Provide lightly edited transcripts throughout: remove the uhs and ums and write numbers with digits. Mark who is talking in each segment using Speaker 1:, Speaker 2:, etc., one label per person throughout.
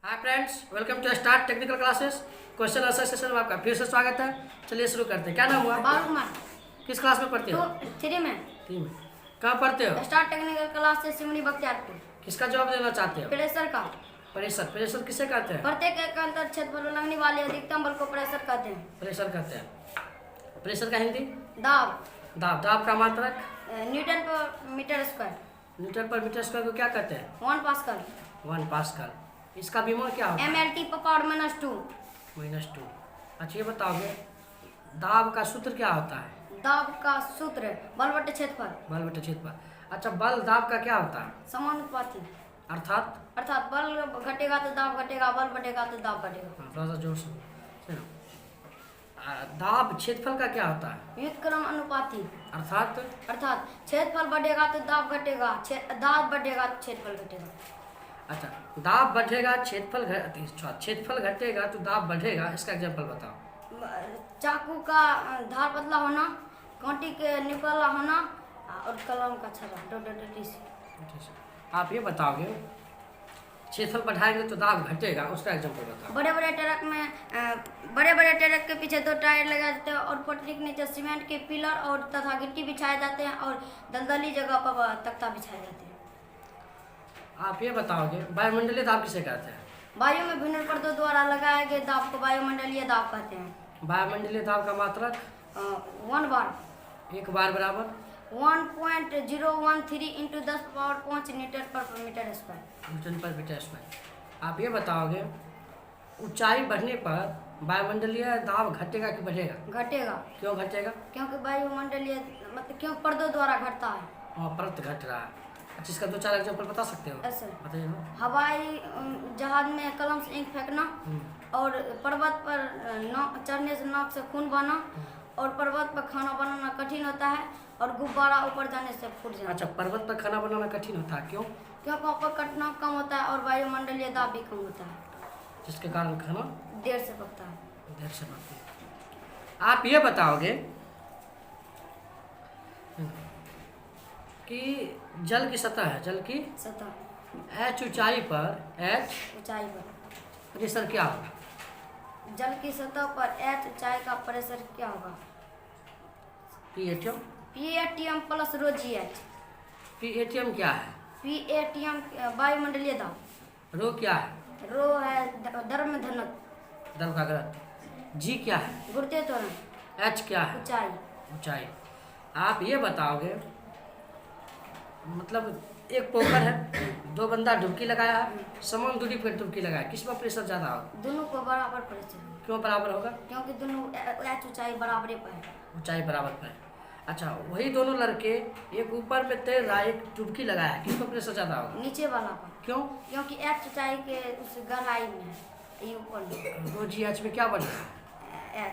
Speaker 1: Hi friends, welcome to start technical classes. Question answer session में आपका फिर से स्वागत है। चलिए शुरू करते हैं। क्या नाम हुआ?
Speaker 2: बाल कुमार।
Speaker 1: किस क्लास में पढ़ते हो?
Speaker 2: 3 में।
Speaker 1: 3 में। कहाँ पढ़ते हो?
Speaker 2: स्टार्ट टेक्निकल क्लास से सिमरी बख्तियारपुर।
Speaker 1: किसका जवाब देना चाहते हो?
Speaker 2: प्रेशर का।
Speaker 1: प्रेशर। प्रेशर किसे कहते हैं?
Speaker 2: प्रत्येक एक अंतर क्षेत्र पर लगने वाले अधिकतम बल को प्रेशर कहते हैं।
Speaker 1: प्रेशर कहते हैं। प्रेशर का हिंदी?
Speaker 2: दाब।
Speaker 1: दाब। दाब का मात्रक?
Speaker 2: Newton per metre square.
Speaker 1: Newton per metre square को क्या कहते हैं?
Speaker 2: 1 पास्कल।
Speaker 1: 1 पास्कल। इसका विमोल क्या होता है?
Speaker 2: MLT पर पावर -2।
Speaker 1: -2। अच्छा, ये बताओगे दाब का सूत्र क्या होता है?
Speaker 2: दाब का सूत्र बल बटे क्षेत्रफल।
Speaker 1: बल बटे क्षेत्रफल। अच्छा, बल दाब का क्या होता है?
Speaker 2: समानुपाती।
Speaker 1: अर्थात
Speaker 2: बल घटेगा तो दाब घटेगा, बल बढ़ेगा तो दाब बढ़ेगा।
Speaker 1: थोड़ा सा जोर से सुनो। दाब क्षेत्रफल का क्या होता है?
Speaker 2: व्युत्क्रम अनुपाती।
Speaker 1: अर्थात
Speaker 2: क्षेत्रफल बढ़ेगा तो दाब घटेगा, दाब बढ़ेगा तो क्षेत्रफल घटेगा।
Speaker 1: अच्छा, दाब बढ़ेगा क्षेत्रफल घटेगा तो दाब बढ़ेगा। इसका एग्जांपल बताओ।
Speaker 2: चाकू का धार पतला होना, कांटी के निकला होना और कलम का छर्रा।
Speaker 1: आप ये बताओगे क्षेत्रफल बढ़ाएंगे तो दाब घटेगा, उसका एग्जांपल बताओ।
Speaker 2: बड़े बड़े ट्रक के पीछे 2 टायर लगाए जाते हैं और पटरी के नीचे सीमेंट के पिलर और तथा गिट्टी बिछाए जाते हैं और दलदली जगह पर तख्ता बिछाए जाते हैं।
Speaker 1: आप ये बताओगे वायुमंडलीय दाब किसे कहते हैं?
Speaker 2: वायु में भिन्न परतों द्वारा लगाए गए दाब को वायुमंडलीय दाब कहते हैं।
Speaker 1: वायुमंडलीय दाब का मात्रक?
Speaker 2: 1 बार।
Speaker 1: 1 बार बराबर
Speaker 2: 1.013 × 10⁵ Newton per metre square.
Speaker 1: Newton per metre square. आप ये बताओगे ऊंचाई बढ़ने पर वायुमंडलीय दाब घटेगा कि बढ़ेगा?
Speaker 2: घटेगा।
Speaker 1: क्यों घटेगा?
Speaker 2: क्योंकि वायुमंडलीय मतलब क्यों परदों द्वारा घटता है।
Speaker 1: वहाँ परत घट रहा है। अच्छा, इसका 2-4 एग्जांपल बता सकते हो?
Speaker 2: ऐसे
Speaker 1: बताइए ना।
Speaker 2: हवाई जहाज में कलम से इंक फेंकना और पर्वत पर चढ़ने से नाक से खून बहना और पर्वत पर खाना बनाना कठिन होता है और गुब्बारा ऊपर जाने से फूट जाना।
Speaker 1: अच्छा, पर्वत पर खाना बनाना कठिन होता है, क्यों?
Speaker 2: क्योंकि वहाँ पर कटना कम होता है और वायुमंडलीय दाब भी कम होता है,
Speaker 1: जिसके कारण खाना
Speaker 2: देर से पकता है।
Speaker 1: देर से बनती है। आप ये बताओगे कि जल की सतह है, जल की
Speaker 2: सतह
Speaker 1: h ऊंचाई पर
Speaker 2: ऊंचाई पर
Speaker 1: प्रेशर क्या होगा?
Speaker 2: जल की सतह पर h ऊंचाई का प्रेशर क्या होगा? PATM plus ρgh।
Speaker 1: PATM क्या है?
Speaker 2: PATM वायुमंडलीय दाब।
Speaker 1: रो क्या है?
Speaker 2: रो है द्रव्य घनत्व।
Speaker 1: द्रव का घनत्व। जी क्या है?
Speaker 2: गुरुत्वीय त्वरण।
Speaker 1: h क्या है?
Speaker 2: ऊंचाई।
Speaker 1: ऊंचाई। आप ये बताओगे मतलब एक पोखर है, 2 बंदा डुबकी लगाया है, समान दूरी पर डुबकी लगाया, किस पर प्रेशर ज्यादा होगा?
Speaker 2: दोनों को बराबर प्रेशर।
Speaker 1: क्यों बराबर होगा?
Speaker 2: क्योंकि दोनों h ऊंचाई बराबरे पर है।
Speaker 1: ऊंचाई बराबर पर है। अच्छा, वही दोनों लड़के एक ऊपर में तैर रहा है, एक डुबकी लगाया है, किस पर प्रेशर ज्यादा होगा?
Speaker 2: नीचे वाला पर।
Speaker 1: क्यों?
Speaker 2: क्योंकि h ऊंचाई के उस गहराई में है, ये ऊपर में।
Speaker 1: रो जी एच में क्या बढ़ रहा है?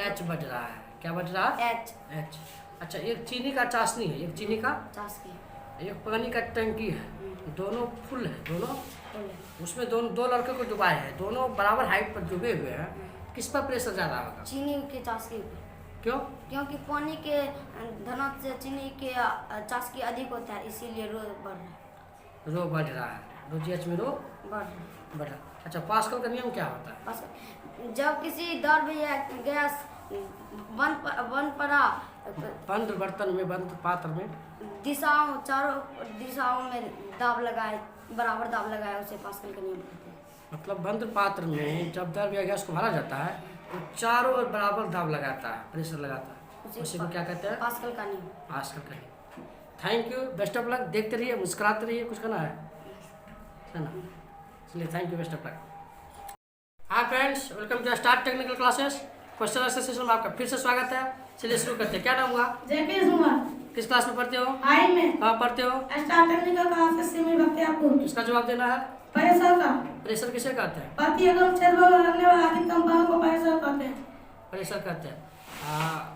Speaker 2: एच
Speaker 1: बढ़ रहा है। क्या बढ़ रहा है? एच। अच्छा, एक चीनी का चाशनी है, एक चीनी का, एक पानी का टंकी है, दोनों फुल है, दोनों उसमें दो लड़के को डुबाए हैं, दोनों बराबर हाइट पर डूबे हुए हैं, किस पर प्रेशर ज्यादा होगा?
Speaker 2: चीनी के चाशनी पे।
Speaker 1: क्यों?
Speaker 2: क्योंकि पानी के घनत्व से चीनी के चाशनी अधिक होता है, इसीलिए रो बढ़ रहा है।
Speaker 1: रो बढ़ रहा है। रो जी एच में रो बढ़ रहा। अच्छा, पास्कल का नियम क्या होता है?
Speaker 2: जब किसी द्रव्य या गैस
Speaker 1: बंद बर्तन में, बंद पात्र में
Speaker 2: चारों दिशाओं में दाब लगाए, बराबर दाब लगाए, उसे पास्कल का नियम कहते हैं।
Speaker 1: मतलब बंद पात्र में जब द्रव्य या गैस को भरा जाता है तो चारों ओर बराबर दाब लगाता है, प्रेशर लगाता है, उसी को क्या कहते हैं?
Speaker 2: पास्कल का नियम।
Speaker 1: पास्कल का नियम। Thank you, best of luck. देखते रहिए, मुस्कुराते रहिए। कुछ करना है ना? चलिए, thank you, best of luck. Hi friends, welcome to start technical classes. Question answer session में आपका फिर से स्वागत है। चलिए शुरू करते हैं। क्या नाम हुआ? किस क्लास में पढ़ते हो? कहाँ पढ़ते हो?
Speaker 3: Start technical classes Simri Bakhtiyarpur.
Speaker 1: किसका जवाब देना है?
Speaker 3: प्रेशर का।
Speaker 1: प्रेशर किसे कहते हैं?
Speaker 3: प्रत्येक क्षेत्र पर लगने वाला अधिकतम बल को प्रेशर कहते हैं।
Speaker 1: प्रेशर कहते हैं।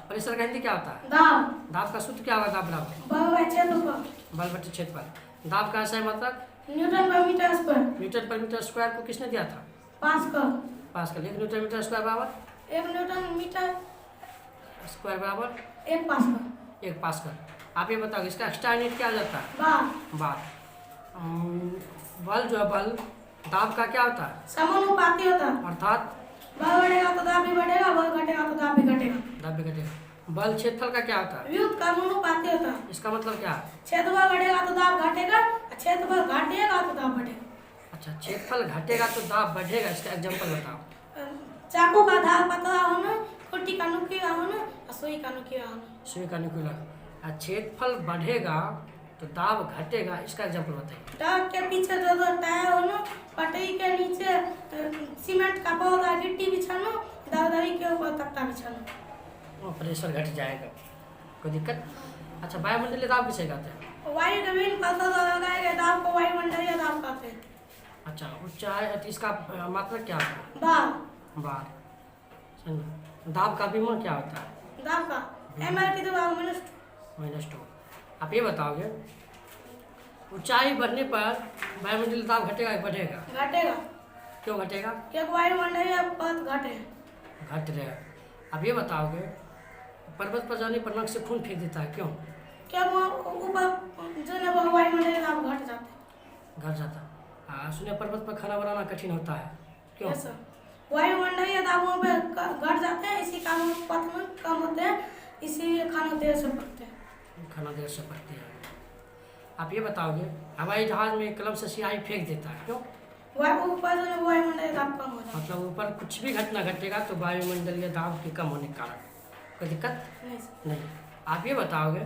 Speaker 1: प्रेशर का हिंदी क्या होता है?
Speaker 3: दाब।
Speaker 1: दाब का सूत्र क्या होगा? दाब बराबर
Speaker 3: बल बटे क्षेत्रफल।
Speaker 1: बल बटे क्षेत्रफल। दाब का सही मतलब
Speaker 3: Newton per metre square.
Speaker 1: Newton per metre square को किसने दिया था?
Speaker 3: Pascal.
Speaker 1: Pascal. 1 Newton metre square बराबर
Speaker 3: 1 न्यूटन मीटर
Speaker 1: स्क्वायर बराबर
Speaker 3: 1 पास्कल।
Speaker 1: 1 पास्कल। आप ये बताओ इसका एक्स्ट्रा यूनिट क्या आ जाता है?
Speaker 3: बार।
Speaker 1: बार। बल जो है, बल दाब का क्या होता है?
Speaker 3: समानुपाती होता है।
Speaker 1: अर्थात
Speaker 3: बल बढ़ेगा तो दाब भी बढ़ेगा, बल घटेगा तो दाब भी घटेगा।
Speaker 1: दाब भी घटेगा। बल क्षेत्रफल का क्या होता है?
Speaker 3: व्युत्क्रमानुपाती होता है।
Speaker 1: इसका मतलब क्या है?
Speaker 3: क्षेत्रफल बढ़ेगा तो दाब घटेगा, और क्षेत्रफल घटेगा तो दाब बढ़ेगा।
Speaker 1: अच्छा, क्षेत्रफल घटेगा तो दाब बढ़ेगा, इसका एग्जाम्पल बताओ।
Speaker 3: चाकू का धार पतला होना, खुट्टी का नुकीला होना और सुई का नुकीला होना।
Speaker 1: सुई का नुकीला। क्षेत्रफल बढ़ेगा तो दाब घटेगा, इसका एग्जाम्पल बताइए।
Speaker 3: ट्रक के पीछे जो टायर होना, पटरी के नीचे सीमेंट का पौधा गिट्टी बिछाना, दरदरी के ऊपर तख्ता बिछाना।
Speaker 1: प्रेशर घट जाएगा, कोई दिक्कत? अच्छा, वायुमंडलीय दाब किसे कहते हैं?
Speaker 3: वायु के विभिन्न परतों द्वारा लगाए गए दाब को वायुमंडलीय दाब कहते हैं।
Speaker 1: अच्छा, ऊंचाई, इसका मात्रक क्या होता है?
Speaker 3: बार।
Speaker 1: बार। समझो। दाब का विमा क्या होता है?
Speaker 3: दाब का ml की दबाव
Speaker 1: -2। आप ये बताओगे, ऊंचाई बढ़ने पर वायुमंडलीय दाब घटेगा या बढ़ेगा?
Speaker 3: घटेगा,
Speaker 1: क्यों घटेगा?
Speaker 3: क्योंकि वायुमंडलीय पद घटे।
Speaker 1: घट रहे। अब ये बताओगे, पर्वत पर जाने पर नक से खून फेंक देता है, क्यों?
Speaker 3: क्या वो ऊपर जो है वो वायुमंडलीय दाब घट जाते।
Speaker 1: घट जाता। हाँ, सुने पर्वत पर खाना बनाना कठिन होता है, क्यों?
Speaker 3: यस सर, वायुमंडलीय दाबों पे घट जाते हैं, इसी कारण पतन कम होते हैं, इसीलिए खाना देर से पकते हैं।
Speaker 1: खाना देर से पकती है। आप ये बताओगे, हवाई जहाज में कलम से स्याही फेंक देता है, क्यों?
Speaker 3: ऊपर जो है वायुमंडलीय दाब कम हो जाता
Speaker 1: मतलब ऊपर कुछ भी घटना घटेगा तो वायुमंडलीय दाब के कम होने के कारण। कोई दिक्कत
Speaker 3: है। नहीं सर,
Speaker 1: नहीं। आप ये बताओगे,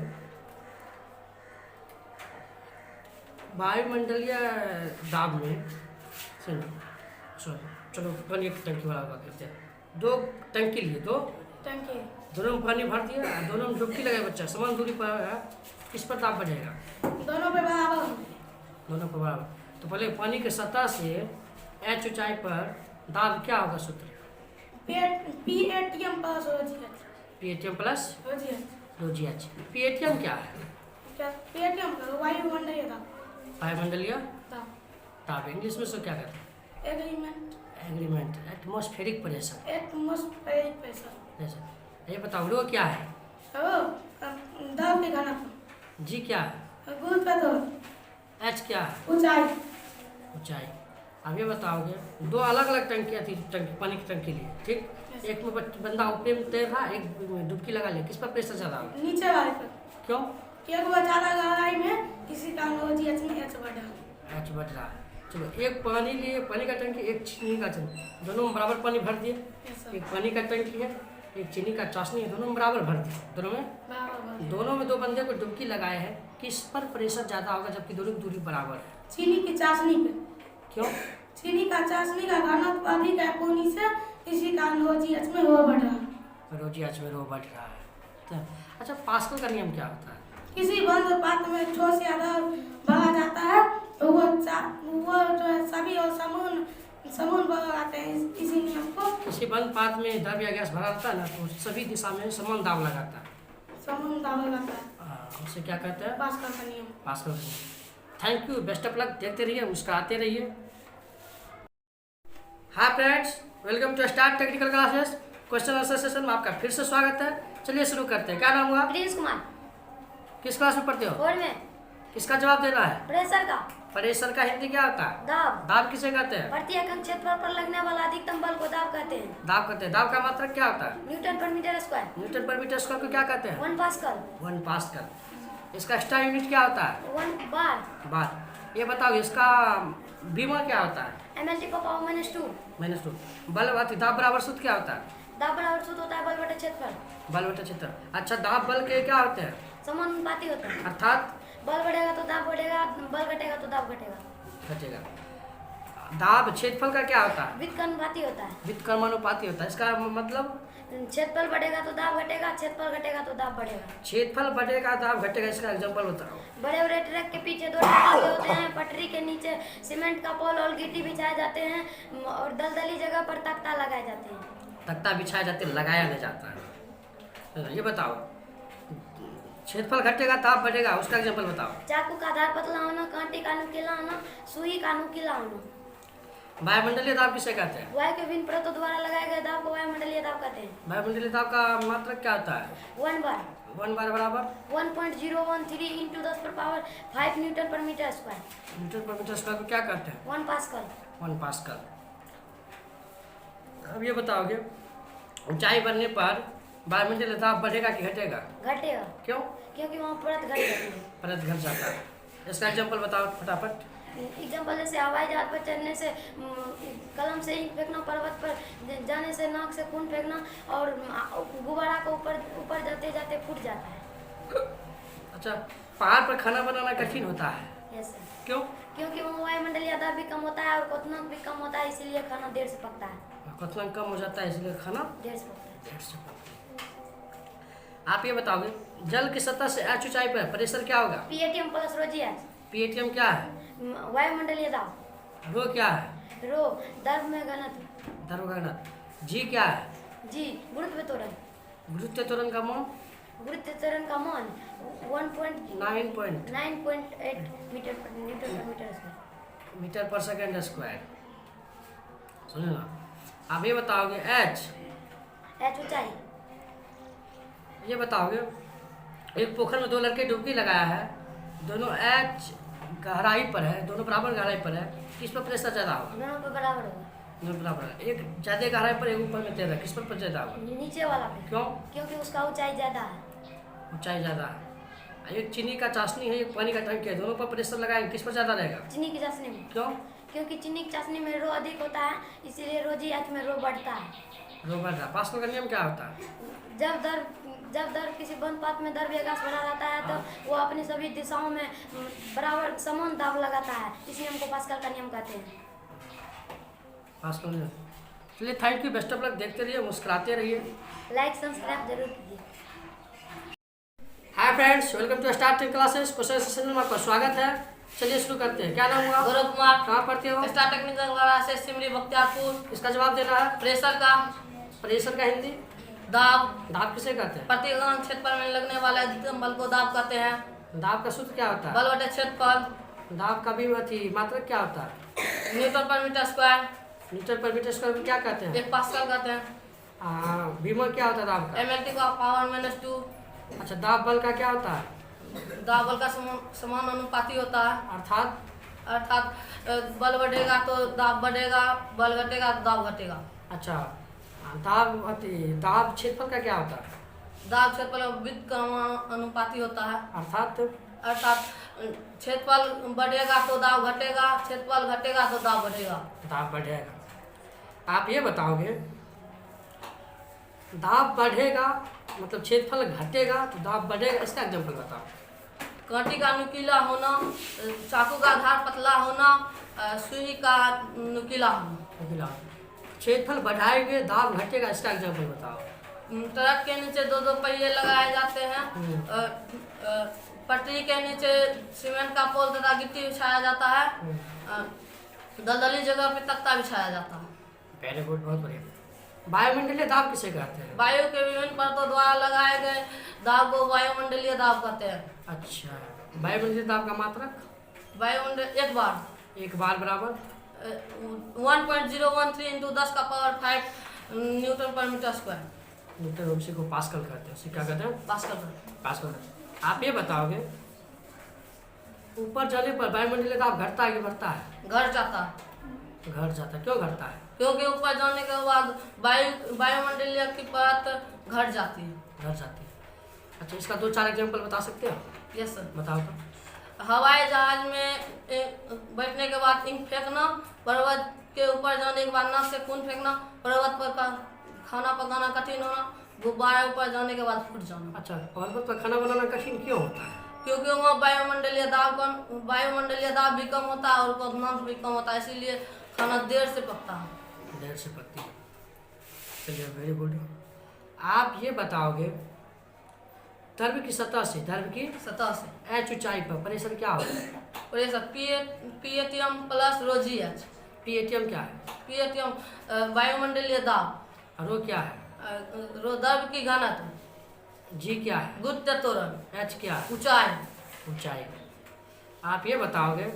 Speaker 1: वायुमंडलीय दाब में चलो पानी की टंकी वाला बात करते हैं। 2 टंकी लिए,
Speaker 3: टंकी
Speaker 1: दोनों में पानी भर दिया, दोनों में डुबकी लगाए बच्चा, समान दूरी पर है, किस पर दाब बढ़ेगा?
Speaker 3: दोनों पे बराबर होंगे।
Speaker 1: दोनों पर बराबर। तो पहले पानी के सतह से h ऊंचाई पर दाब क्या होगा? सूत्र
Speaker 3: PATM plus OGH।
Speaker 1: PATM plus
Speaker 3: OGH
Speaker 1: OGH। PATM क्या है?
Speaker 3: क्या PATM का वायुमंडलीय दाब।
Speaker 1: वायुमंडलीय
Speaker 3: दाब
Speaker 1: दाब इंग्लिश में सो क्या कहते हैं? Agreement, atmospheric pressure.
Speaker 3: Atmospheric pressure.
Speaker 1: जैसे ये बताओ, रो क्या है?
Speaker 3: दाब के घनत्व।
Speaker 1: जी क्या है?
Speaker 3: गुरुत्व।
Speaker 1: H क्या है?
Speaker 3: ऊंचाई।
Speaker 1: ऊंचाई। अब ये बताओगे, 2 अलग अलग टंकियाँ थी, टंकी पानी की टंकी लिए, ठीक? एक में बंदा ऊपर में तैर रहा, एक में डुबकी लगा लिया, किस पर प्रेशर ज़्यादा होगा?
Speaker 3: नीचे वाले पर,
Speaker 1: क्यों?
Speaker 3: क्योंकि वो ज़्यादा गहराई में, इसी कारण OGH में H बढ़ रहा है।
Speaker 1: H बढ़ रहा है। चलो, एक पानी लिए, पानी का टंकी, एक चीनी का टंकी, दोनों में बराबर पानी भर दिए।
Speaker 3: Yes, sir।
Speaker 1: एक पानी का टंकी है, एक चीनी का चाशनी है, दोनों में बराबर भर दिए।
Speaker 3: बराबर।
Speaker 1: दोनों में 2 बंदे को डुबकी लगाए हैं, किस पर प्रेशर ज़्यादा होगा जबकि दोनों की दूरी बराबर है?
Speaker 3: चीनी की चाशनी पे।
Speaker 1: क्यों?
Speaker 3: चीनी का चाशनी का घनत्व अधिक है पानी से, इसी कारण OGH में वो बढ़ रहा है।
Speaker 1: रोजी आज में रो बढ़ रहा है। तो अच्छा, पास्कल का नियम क्या होता है?
Speaker 3: किसी बंद पात्र में ठोस या द्रव भरा जाता है तो वो जो है सभी और समूह बल लगाते हैं, इसी नियम को
Speaker 1: किसी बंद पात्र में द्रव या गैस भरा रहता है ना, तो सभी दिशा में समान दाब लगाता है।
Speaker 3: समूह दाब लगाता है।
Speaker 1: उसे क्या कहते हैं?
Speaker 3: पास्कल का नियम।
Speaker 1: पास्कल का नियम। Thank you, best of luck. देखते रहिए, मुस्कुराते रहिए। Hi friends, welcome to start technical classes. Question answer session में आपका फिर से स्वागत है। चलिए शुरू करते हैं। क्या नाम हुआ?
Speaker 2: प्रिंस कुमार।
Speaker 1: किस क्लास में पढ़ते हो?
Speaker 2: 4 में।
Speaker 1: किसका जवाब देना है?
Speaker 2: प्रेशर का।
Speaker 1: प्रेशर का हिंदी क्या होता है?
Speaker 2: दाब।
Speaker 1: दाब किसे कहते हैं?
Speaker 2: प्रति एकक क्षेत्रफल पर लगने वाला अधिकतम बल को दाब कहते हैं।
Speaker 1: दाब कहते हैं। दाब का मात्रक क्या होता है?
Speaker 2: Newton per metre square.
Speaker 1: Newton per metre square को क्या कहते हैं?
Speaker 2: 1 पास्कल।
Speaker 1: 1 पास्कल। इसका एक्स्ट्रा यूनिट क्या होता है?
Speaker 2: 1 बार।
Speaker 1: बार। ये बताओ, इसका बीमा क्या होता है?
Speaker 2: ml का पावर -2।
Speaker 1: -2। बल अति दाब बराबर सूत्र क्या होता है?
Speaker 2: दाब बराबर सूत्र होता है बल बटे क्षेत्रफल।
Speaker 1: बल बटे क्षेत्र। अच्छा, दाब बल के क्या होते हैं?
Speaker 2: समानुपाती होता है।
Speaker 1: अर्थात
Speaker 2: बल बढ़ेगा तो दाब बढ़ेगा, बल घटेगा तो दाब घटेगा।
Speaker 1: घटेगा। दाब क्षेत्रफल का क्या होता है?
Speaker 2: व्युत्क्रमानुपाती होता है।
Speaker 1: व्युत्क्रमानुपाती होता है। इसका मतलब
Speaker 2: क्षेत्रफल बढ़ेगा तो दाब घटेगा, क्षेत्रफल घटेगा तो दाब बढ़ेगा।
Speaker 1: क्षेत्रफल बढ़ेगा दाब घटेगा, इसका एग्जांपल बताओ।
Speaker 2: बड़े बड़े ट्रक के पीछे 2 टंकी होते हैं, पटरी के नीचे सीमेंट का पोल और गिट्टी बिछाए जाते हैं और दलदली जगह पर तख्ता लगाए जाते हैं।
Speaker 1: तख्ता बिछाए जाते, लगाया नहीं जाता है। ये बताओ, क्षेत्रफल घटेगा दाब बढ़ेगा, उसका एग्जांपल बताओ।
Speaker 2: चाकू का धार पतला होना, कांटे का नुकीला होना, सुई का नुकीला होना।
Speaker 1: वायुमंडलीय दाब किसे कहते हैं?
Speaker 2: वायु के विभिन्न परतों द्वारा लगाए गए दाब को वायुमंडलीय दाब कहते हैं।
Speaker 1: वायुमंडलीय दाब का मात्रक क्या होता है?
Speaker 2: 1 बार।
Speaker 1: 1 बार बराबर
Speaker 2: 1.013 इंटू 10 पर power 5 Newton per metre square.
Speaker 1: Newton per metre square को क्या करते हैं?
Speaker 2: 1 पास्कल।
Speaker 1: 1 पास्कल। अब ये बताओगे ऊंचाई बढ़ने पर वायुमंडलीय दाब बढ़ेगा कि घटेगा?
Speaker 2: घटेगा,
Speaker 1: क्यों?
Speaker 2: क्योंकि वहाँ परत घट जाती है।
Speaker 1: परत घट जाता है। इसका एग्जाम्पल बताओ फटाफट।
Speaker 2: एग्जाम्पल जैसे हवाई जहाज पर चढ़ने से कलम से इंक फेंकना, पर्वत पर जाने से नाक से खून फेंकना, और गुब्बारा को ऊपर जाते जाते फूट जाता है।
Speaker 1: अच्छा, पहाड़ पर खाना बनाना कठिन होता है,
Speaker 2: यस सर।
Speaker 1: क्यों?
Speaker 2: क्योंकि वहाँ वायुमंडलीय दाब भी कम होता है और क्वथनांक भी कम होता है, इसीलिए खाना देर से पकता है।
Speaker 1: क्वथनांक कम हो जाता है इसलिए खाना
Speaker 2: देर से पकता है।
Speaker 1: देर से पकता है। आप ये बताओगे जल की सतह से h ऊंचाई पर प्रेशर क्या होगा?
Speaker 2: पीएटीएम plus rho G H.
Speaker 1: PATM क्या है?
Speaker 2: वायुमंडलीय दाब।
Speaker 1: रो क्या है?
Speaker 2: रो द्रव में घनत्व।
Speaker 1: द्रव का घनत्व। जी क्या है?
Speaker 2: जी गुरुत्व त्वरण।
Speaker 1: गुरुत्व त्वरण का मान
Speaker 2: गुरुत्व त्वरण का मान
Speaker 1: 9.8
Speaker 2: मीटर पर Newton per metre square.
Speaker 1: Metre पर सेकंड स्क्वायर। सुनिए ना, आप ये बताओगे h
Speaker 2: ऊंचाई।
Speaker 1: ये बताओगे एक पोखर में 2 लड़के डुबकी लगाया है, दोनों h गहराई पर है, दोनों बराबर गहराई पर है, किस पर प्रेशर ज़्यादा होगा?
Speaker 2: दोनों पर बराबर होगा।
Speaker 1: दोनों बराबर है। एक ज़्यादा गहराई पर, एक ऊपर में तैर रहा है, किस पर ज़्यादा होगा?
Speaker 2: नीचे वाला पे।
Speaker 1: क्यों?
Speaker 2: क्योंकि उसका ऊंचाई ज्यादा है।
Speaker 1: ऊंचाई ज़्यादा है। एक चीनी का चाशनी है, एक पानी का टंकी है, दोनों पर प्रेशर लगाएंगे, किस पर ज़्यादा रहेगा?
Speaker 2: चीनी की चाशनी में।
Speaker 1: क्यों?
Speaker 2: क्योंकि चीनी की चाशनी में रो अधिक होता है, इसीलिए रो जी एच में रो बढ़ता है।
Speaker 1: रो बढ़ रहा। पास्कल का नियम क्या होता है?
Speaker 2: जब दर किसी बंद पात्र में दर वेगास बढ़ा रहता है तो वो अपनी सभी दिशाओं में बराबर समान दाब लगाता है, इसी नियम को पास्कल का नियम कहते हैं।
Speaker 1: पास्कल नियम। चलिए, thank you, best of luck. देखते रहिए, मुस्कुराते रहिए।
Speaker 2: लाइक सब्सक्राइब जरूर कीजिए।
Speaker 1: Hi friends, welcome to start tech classes. Question session में आपका स्वागत है। चलिए शुरू करते हैं। क्या नाम हुआ?
Speaker 4: गौरव कुमार।
Speaker 1: कहाँ पढ़ते हो?
Speaker 4: Star technical classes Simri Bakhtiyarpur.
Speaker 1: इसका जवाब देना है।
Speaker 4: प्रेशर का
Speaker 1: प्रेशर का हिंदी?
Speaker 4: दाब।
Speaker 1: दाब किसे कहते हैं?
Speaker 4: प्रतिगमन क्षेत्र में लगने वाले अधिकतम बल को दाब कहते हैं।
Speaker 1: दाब का सूत्र क्या होता है?
Speaker 4: बल बटे क्षेत्रफल।
Speaker 1: दाब का भी मात्रक क्या होता है?
Speaker 4: Newton per metre square.
Speaker 1: Metre पर मीटर स्क्वायर को क्या कहते हैं?
Speaker 4: 1 पास्कल कहते हैं।
Speaker 1: बीमर क्या होता है दाब का?
Speaker 4: MLT का पावर -2।
Speaker 1: अच्छा, दाब बल का क्या होता है?
Speaker 4: दाब बल का समान अनुपाती होता है।
Speaker 1: अर्थात
Speaker 4: बल बढ़ेगा तो दाब बढ़ेगा, बल घटेगा तो दाब घटेगा।
Speaker 1: अच्छा, दाब क्षेत्रफल का क्या होता है?
Speaker 4: दाब क्षेत्रफल वृत्त का अनुपाती होता है।
Speaker 1: अर्थात
Speaker 4: क्षेत्रफल बढ़ेगा तो दाब घटेगा, क्षेत्रफल घटेगा तो दाब बढ़ेगा।
Speaker 1: दाब बढ़ेगा। आप ये बताओगे दाब बढ़ेगा मतलब क्षेत्रफल घटेगा तो दाब बढ़ेगा, इसका एग्जाम्पल बताओ।
Speaker 4: कांटी का नुकीला होना, चाकू का धार पतला होना, सुई का नुकीला होना।
Speaker 1: क्षेत्रफल बढ़ाएंगे दाब घटेगा, इसका एग्जाम्पल बताओ।
Speaker 4: ट्रक के नीचे 2 पहिए लगाए जाते हैं। पटरी के नीचे सीमेंट का पोल तथा गिट्टी बिछाया जाता है। दलदली जगह पे तख्ता बिछाया जाता है।
Speaker 1: वेरी गुड, बहुत बढ़िया। वायुमंडलीय दाब किसे कहते हैं?
Speaker 4: वायु के विभिन्न परतों द्वारा लगाए गए दाब को वायुमंडलीय दाब कहते हैं।
Speaker 1: अच्छा, वायुमंडलीय दाब का मात्रक?
Speaker 4: वायुमंडल
Speaker 1: एक बार बराबर
Speaker 4: 1.013 इंटू 10 का power 5 Newton per metre square.
Speaker 1: Newton, उसी को पास्कल कहते हैं। उसी क्या कहते हैं?
Speaker 4: पास्कल।
Speaker 1: आप ये बताओगे ऊपर जाने पर वायुमंडलीय दाब घटता है कि बढ़ता है?
Speaker 4: घट जाता है।
Speaker 1: घट जाता है। क्यों घटता है?
Speaker 4: क्योंकि ऊपर जाने के बाद वायुमंडलीय की परत घट जाती है।
Speaker 1: घट जाती है। अच्छा, इसका 2-4 एग्जाम्पल बता सकते हो?
Speaker 4: Yes sir.
Speaker 1: बताओ तो।
Speaker 4: हवाई जहाज में बैठने के बाद इंक फेंकना, पर्वत के ऊपर जाने के बाद नाक से खून फेंकना, पर्वत पर खाना पकाना कठिन होना, गुब्बारा ऊपर जाने के बाद फूट जाना।
Speaker 1: अच्छा, पर्वत पर खाना बनाना कठिन क्यों होता है?
Speaker 4: क्योंकि वहाँ वायुमंडलीय दाब भी कम होता है और क्वथनांक भी कम होता है, इसीलिए खाना देर से पकता है।
Speaker 1: देर से पकती है। चलिए, वेरी गुड। आप ये बताओगे द्रव्य की सतह से h ऊंचाई पर प्रेशर क्या होता है?
Speaker 4: Pressure PATM plus rho G H.
Speaker 1: PATM क्या है?
Speaker 4: पीएटीएम वायुमंडलीय दाब।
Speaker 1: रो क्या है?
Speaker 4: रो द्रव्य की घनत्व।
Speaker 1: जी क्या है?
Speaker 4: गुरुत्व त्वरण।
Speaker 1: h क्या है?
Speaker 4: ऊंचाई।
Speaker 1: आप ये बताओगे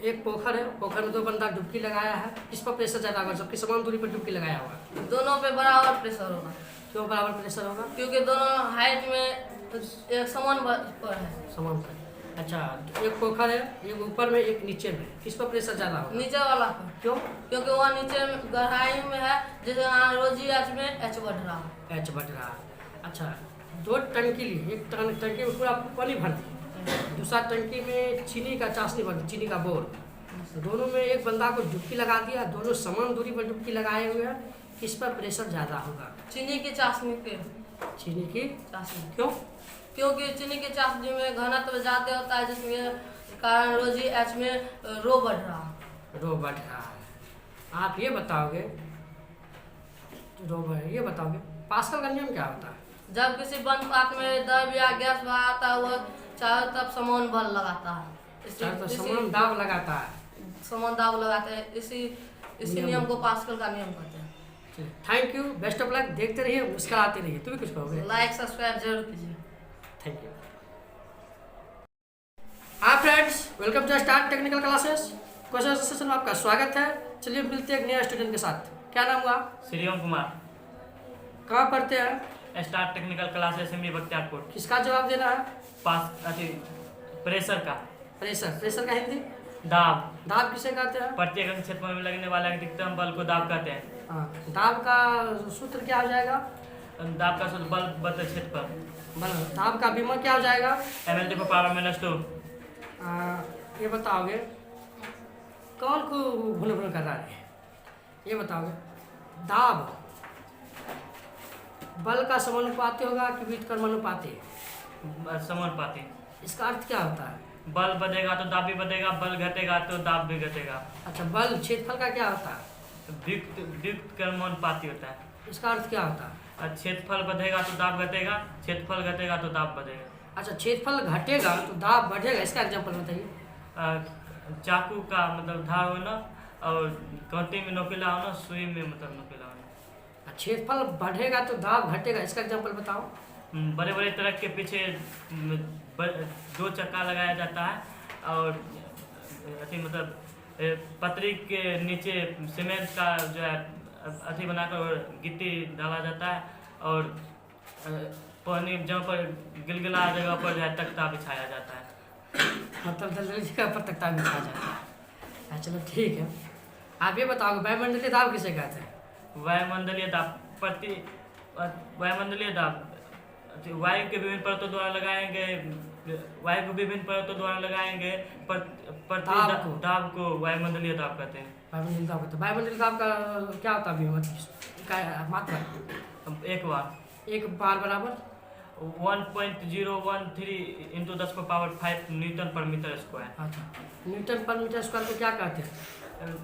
Speaker 1: एक पोखर है, पोखर में 2 बंदा डुबकी लगाया है, किस पर प्रेशर ज्यादा होगा? सबकी समान दूरी पर डुबकी लगाया हुआ है।
Speaker 4: दोनों पे बराबर प्रेशर होगा।
Speaker 1: क्यों बराबर प्रेशर होगा?
Speaker 4: क्योंकि दोनों हाइट में एक समान पर है।
Speaker 1: समान पर। अच्छा, एक पोखर है, एक ऊपर में एक नीचे में, किस पर प्रेशर ज़्यादा होगा?
Speaker 4: नीचे वाला पर,
Speaker 1: क्यों?
Speaker 4: क्योंकि वहाँ नीचे में गहराई में है, जैसे यहाँ रोजी एच में एच बढ़ रहा है।
Speaker 1: एच बढ़ रहा है। अच्छा, दो टंकी ली, एक टंकी में पूरा पानी भर दी, दूसरा टंकी में चीनी का चाशनी भर दी, चीनी का बोर। दोनों में एक बंदा को डुबकी लगा दिया, दोनों समान दूरी पर डुबकी लगाए हुए हैं, किस पर प्रेशर ज़्यादा होगा?
Speaker 4: चीनी की चाशनी पे
Speaker 1: चीनी की
Speaker 4: चाशनी,
Speaker 1: क्यों?
Speaker 4: क्योंकि चीनी की चाशनी में घनत्व ज़्यादा होता है, जिसमें कारण रोजी एच में रो बढ़ रहा है।
Speaker 1: रो बढ़ रहा है। आप ये बताओगे, ये बताओगे पास्कल का नियम क्या होता है?
Speaker 4: जब किसी बंद पात्र में द्रव या गैस बहाता है, वह चारों तरफ समान बल लगाता है।
Speaker 1: चारों तरफ समान दाब लगाता है।
Speaker 4: समान दाब लगाते हैं, इसी नियम को पास्कल का नियम कहते हैं।
Speaker 1: Thank you, best of luck, देखते रहिए, मुस्कुराते रहिए। तुम भी कुछ कहोगे?
Speaker 4: लाइक सब्सक्राइब जरूर कीजिए।
Speaker 1: Thank you. हाँ friends, welcome to start technical classes. Question session में आपका स्वागत है। चलिए मिलते हैं एक नया स्टूडेंट के साथ। क्या नाम हुआ?
Speaker 5: श्रीओम कुमार,
Speaker 1: कहाँ पढ़ते हैं?
Speaker 5: Start technical classes MB Bakhtiyarpur.
Speaker 1: किसका जवाब देना है?
Speaker 5: पास अति प्रेशर का।
Speaker 1: प्रेशर का हिंदी?
Speaker 5: दाब।
Speaker 1: दाब किसे कहते हैं?
Speaker 5: प्रत्येक अंग क्षेत्र में लगने वाला अधिकतम बल को दाब कहते हैं।
Speaker 1: हाँ, दाब का सूत्र क्या हो जाएगा?
Speaker 5: दाब का सूत्र बल बटे क्षेत्रफल।
Speaker 1: दाब का विमा क्या हो जाएगा?
Speaker 5: mL/2।
Speaker 1: ये बताओगे कौन को भुन कर रहा है? ये बताओगे दाब बल का समानुपाती होगा कि व्युत्क्रमानुपाती?
Speaker 5: समानुपाती।
Speaker 1: इसका अर्थ क्या होता है?
Speaker 5: बल बढ़ेगा तो दाब भी बढ़ेगा, बल घटेगा तो दाब भी घटेगा।
Speaker 1: अच्छा, बल क्षेत्रफल का क्या होता है?
Speaker 5: व्युत्क्रमानुपाती होता है।
Speaker 1: इसका अर्थ क्या होता है?
Speaker 5: क्षेत्रफल बढ़ेगा तो दाब घटेगा, क्षेत्रफल घटेगा तो दाब बढ़ेगा।
Speaker 1: अच्छा, क्षेत्रफल घटेगा तो दाब बढ़ेगा, इसका एग्जाम्पल बताइए।
Speaker 5: चाकू का मतलब धार होना और कांटे में नोकीला होना, सुई में मतलब नोकीला होना।
Speaker 1: क्षेत्रफल बढ़ेगा तो दाब घटेगा, इसका एग्जाम्पल बताओ।
Speaker 5: बड़े बड़े ट्रक के पीछे दो चक्का लगाया जाता है और अथी मतलब पतरी के नीचे सीमेंट का जो है अथी बनाकर गिट्टी डाला जाता है और पानी जहाँ पर गिलगिला जगह पर जो है तख्ता बिछाया जाता है।
Speaker 1: मतलब दलदली जगह पर तख्ता बिछाया जाता है। हाँ, चलो ठीक है। आप ये बताओगे वायुमंडलीय दाब किसे कहते हैं?
Speaker 5: वायुमंडलीय दाब वायुमंडलीय दाब वायु के विभिन्न परतों द्वारा लगाएंगे, वायु को विभिन्न परतों द्वारा लगाएंगे दाब को वायुमंडलीय दाब कहते हैं।
Speaker 1: वायुमंडलीय दाब होता है। वायुमंडलीय दाब का क्या होता है? मतलब मात्रा
Speaker 5: एक
Speaker 1: बार बराबर
Speaker 5: 1.013 × 10⁵ न्यूटन पर मीटर स्क्वायर।
Speaker 1: अच्छा, न्यूटन पर मीटर स्क्वायर को क्या कहते हैं?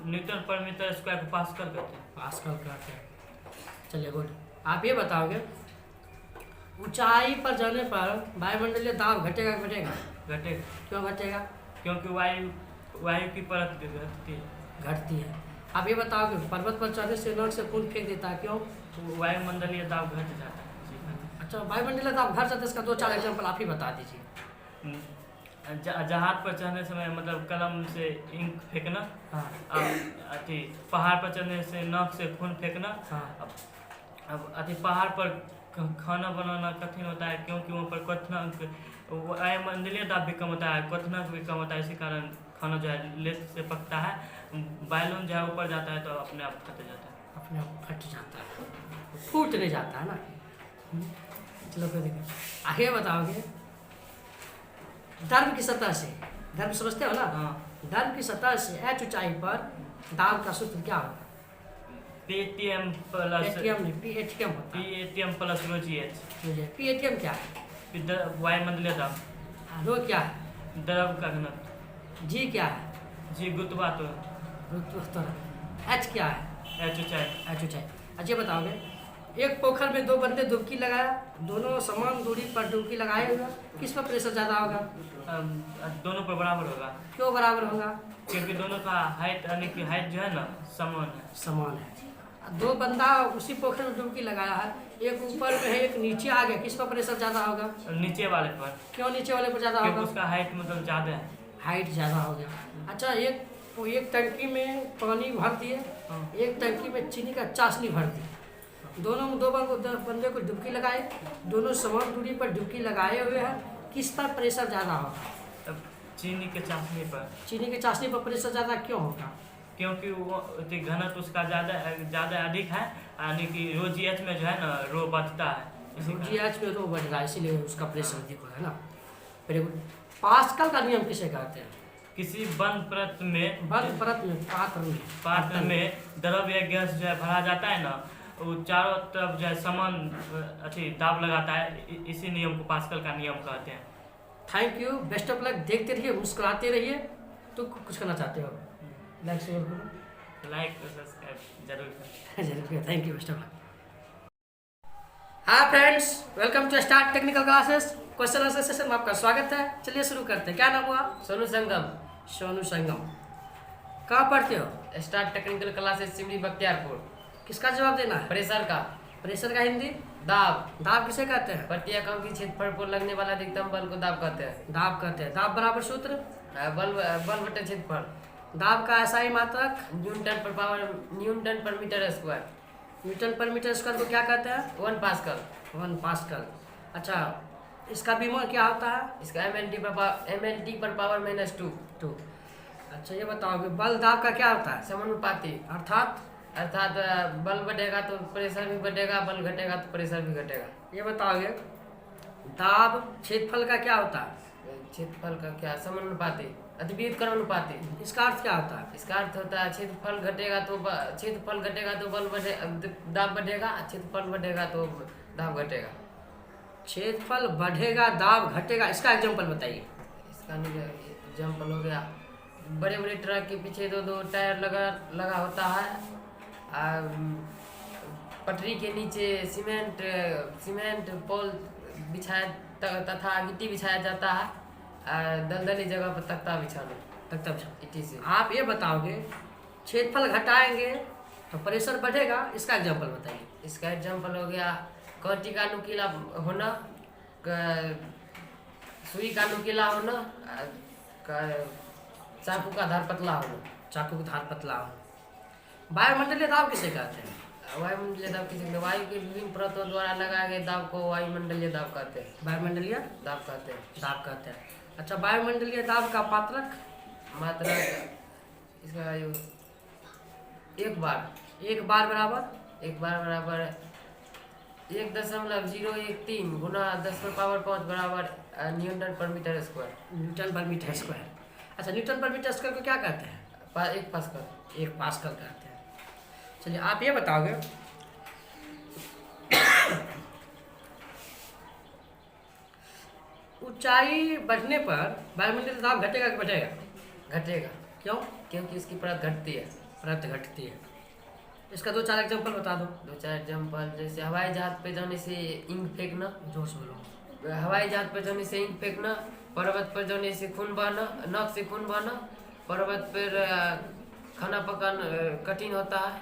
Speaker 5: न्यूटन पर मीटर स्क्वायर को पास्कल कहते हैं।
Speaker 1: पास्कल कहते हैं। चलिए गुड। आप ये बताओगे ऊंचाई पर जाने पर वायुमंडलीय दाब घटेगा घटेगा?
Speaker 5: घटेगा।
Speaker 1: क्यों घटेगा?
Speaker 5: क्योंकि वायु की परत
Speaker 1: घटती है। आप ये बताओगे पर्वत पर चढ़ने से नाक से खून फेंक देता है, क्यों?
Speaker 5: वायुमंडलीय दाब घट जाता है।
Speaker 1: अच्छा, वायुमंडलीय दाब घट जाता है, इसका 2-4 एग्जाम्पल आप ही बता दीजिए।
Speaker 5: जहाज पर चढ़ने समय मतलब कलम से इंक फेंकना।
Speaker 1: हाँ।
Speaker 5: अथी पहाड़ पर चढ़ने से नाक से खून फेंकना।
Speaker 1: हाँ।
Speaker 5: अब अथी पहाड़ पर खाना बनाना कठिन होता है, क्योंकि वहाँ पर क्वथनांक वायुमंडलीय दाब भी कम होता है, क्वथनांक भी कम होता है, इसी कारण खाना जो है लेट से पकता है। बैलून जो है ऊपर जाता है तो अपने आप फट जाता है।
Speaker 1: अपने आप फट जाता है, फूट नहीं जाता है ना। चलो कोई देखिए। आगे बताओगे द्रव की सतह से, द्रव समझते हो ना?
Speaker 5: हाँ।
Speaker 1: द्रव की सतह से h ऊंचाई पर दाब का सूत्र क्या होगा?
Speaker 5: PATM प्लस
Speaker 1: एटीएम नहीं, PATM होता है।
Speaker 5: PATM प्लस रो GH।
Speaker 1: PATM क्या है?
Speaker 5: वायुमंडलीय दाब।
Speaker 1: रो क्या है?
Speaker 5: द्रव का घनत्व।
Speaker 1: जी क्या है?
Speaker 5: जी गुरुत्वाकर्षण।
Speaker 1: H क्या है?
Speaker 5: H ऊंचाई।
Speaker 1: H ऊंचाई। अच्छा बताओगे एक पोखर में 2 बंदे डुबकी लगाया, दोनों समान दूरी पर डुबकी लगाए हुए, किस पर प्रेशर ज़्यादा होगा?
Speaker 5: दोनों पर बराबर होगा।
Speaker 1: क्यों बराबर होगा?
Speaker 5: क्योंकि दोनों का हाइट यानी कि हाइट जो है ना समान है।
Speaker 1: समान है। 2 बंदा उसी पोखर में डुबकी लगाया है, एक ऊपर में है एक नीचे आ गया, किस पर प्रेशर ज़्यादा होगा?
Speaker 5: नीचे वाले पर।
Speaker 1: क्यों नीचे वाले पर ज़्यादा
Speaker 5: क्योंकि
Speaker 1: होगा?
Speaker 5: उसका हाइट मतलब ज़्यादा है।
Speaker 1: हाइट ज़्यादा हो गया। अच्छा, एक टंकी में पानी भर दिए, एक टंकी में चीनी का चाशनी भर दी, दोनों दो बंदे को डुबकी लगाए, दोनों समान दूरी पर डुबकी लगाए हुए हैं। किस पर प्रेशर ज़्यादा होगा?
Speaker 5: अब चीनी के चाशनी पर,
Speaker 1: चीनी की चाशनी पर प्रेशर ज़्यादा क्यों होगा?
Speaker 5: क्योंकि वो घनत्व उसका ज़्यादा अधिक है, यानी कि रो जी एच में जो है ना रो बढ़ता है,
Speaker 1: GH में रो बढ़ रहा है, इसीलिए उसका प्रेशर अधिक हो रहा है ना। फिर पास्कल का नियम किसे कहते हैं?
Speaker 5: किसी बंद परत में
Speaker 1: पात्र में
Speaker 5: द्रव या गैस जो है भरा जाता है ना, वो चारों तरफ जो है समान दाब लगाता है, इसी नियम को पास्कल का नियम कहते हैं।
Speaker 1: Thank you, best of luck. देखते रहिए, मुस्कुराते रहिए। तो कुछ करना चाहते हो? लाइक शेयर करो,
Speaker 5: लाइक सब्सक्राइब जरूर करें।
Speaker 1: जरूर। Thank you, best of luck. हाँ friends, welcome to start technical classes. Question answer session में आपका स्वागत है। चलिए शुरू करते हैं। क्या नाम हुआ?
Speaker 6: सोनू संगम,
Speaker 1: सोनू संगम। कहाँ पढ़ते हो?
Speaker 6: Start technical classes Simri Bakhtiyarpur.
Speaker 1: किसका जवाब देना है?
Speaker 6: प्रेशर का।
Speaker 1: प्रेशर का हिंदी?
Speaker 6: दाब।
Speaker 1: दाब किसे कहते हैं?
Speaker 6: प्रत्येकम की क्षेत्रफल पर लगने वाला अधिकतम बल को दाब कहते हैं।
Speaker 1: दाब कहते हैं। दाब बराबर सूत्र?
Speaker 6: बल बटे क्षेत्रफल।
Speaker 1: दाब का SI मात्रक?
Speaker 6: Newton per metre square.
Speaker 1: Newton per metre square को क्या कहते हैं?
Speaker 6: 1 पास्कल।
Speaker 1: 1 पास्कल। अच्छा, इसका विमोल क्या होता है?
Speaker 6: इसका MLT पर पावर -2।
Speaker 1: 2। अच्छा, ये बताओगे बल दाब का क्या होता है?
Speaker 6: समानुपाती। अर्थात बल बढ़ेगा तो प्रेशर भी बढ़ेगा, बल घटेगा तो प्रेशर भी घटेगा।
Speaker 1: ये बताओगे दाब क्षेत्रफल का क्या होता है?
Speaker 6: क्षेत्रफल का क्या? समानुपाती, अतिव्युत्क्रमानुपाती।
Speaker 1: इसका अर्थ क्या होता है?
Speaker 6: इसका अर्थ होता है क्षेत्रफल घटेगा तो बल बढ़े, दाब बढ़ेगा, क्षेत्रफल बढ़ेगा तो दाब घटेगा।
Speaker 1: क्षेत्रफल बढ़ेगा, दाब घटेगा, इसका एग्जांपल बताइए।
Speaker 6: इसका एग्जाम्पल हो गया, बड़े बड़े ट्रक के पीछे दो टायर लगा होता है। पटरी के नीचे सीमेंट पोल बिछाया तथा गिट्टी बिछाया जाता है। दलदली जगह पर तख्ता बिछाना। गिट्टी से।
Speaker 1: आप ये बताओगे क्षेत्रफल घटाएंगे तो प्रेशर बढ़ेगा, इसका एग्जांपल बताइए।
Speaker 6: इसका एग्जाम्पल हो गया, कांटी का नुकीला होना, सुई का नुकीला होना, चाकू का धार पतला होना।
Speaker 1: चाकू का धार पतला हो। वायुमंडलीय दाब किसे कहते हैं?
Speaker 6: वायुमंडलीय दाब किसे कहते हैं? वायु के विभिन्न परतों द्वारा लगाए गए दाब को वायुमंडलीय दाब कहते हैं।
Speaker 1: वायुमंडलीय
Speaker 6: दाब कहते हैं।
Speaker 1: दाब कहते हैं। अच्छा, वायुमंडलीय दाब का पात्रक?
Speaker 6: इसका एक बार बराबर 1.013 गुना 10⁻5 बराबर Newton per metre square.
Speaker 1: Newton per metre square. अच्छा, न्यूटन पर मीटर स्क्वायर को क्या कहते हैं?
Speaker 6: 1 पास्कल।
Speaker 1: 1 पास्कल कहते हैं। चलिए, आप ये बताओगे ऊंचाई बढ़ने पर वायुमंडलीय दाब घटेगा कि बढ़ेगा?
Speaker 6: घटेगा।
Speaker 1: क्यों?
Speaker 6: क्योंकि उसकी परत घटती है।
Speaker 1: परत घटती है। इसका 2-4 एग्जांपल बता दो।
Speaker 6: 2-4 एग्जाम्पल, जैसे हवाई जहाज पे जाने से इंक फेंकना।
Speaker 1: जोर से बोलो।
Speaker 6: हवाई जहाज पर जाने से इंक फेंकना, पर्वत पर जाने से खून बहना, नाक से खून बहना, पर्वत पर खाना पकाना कठिन होता है,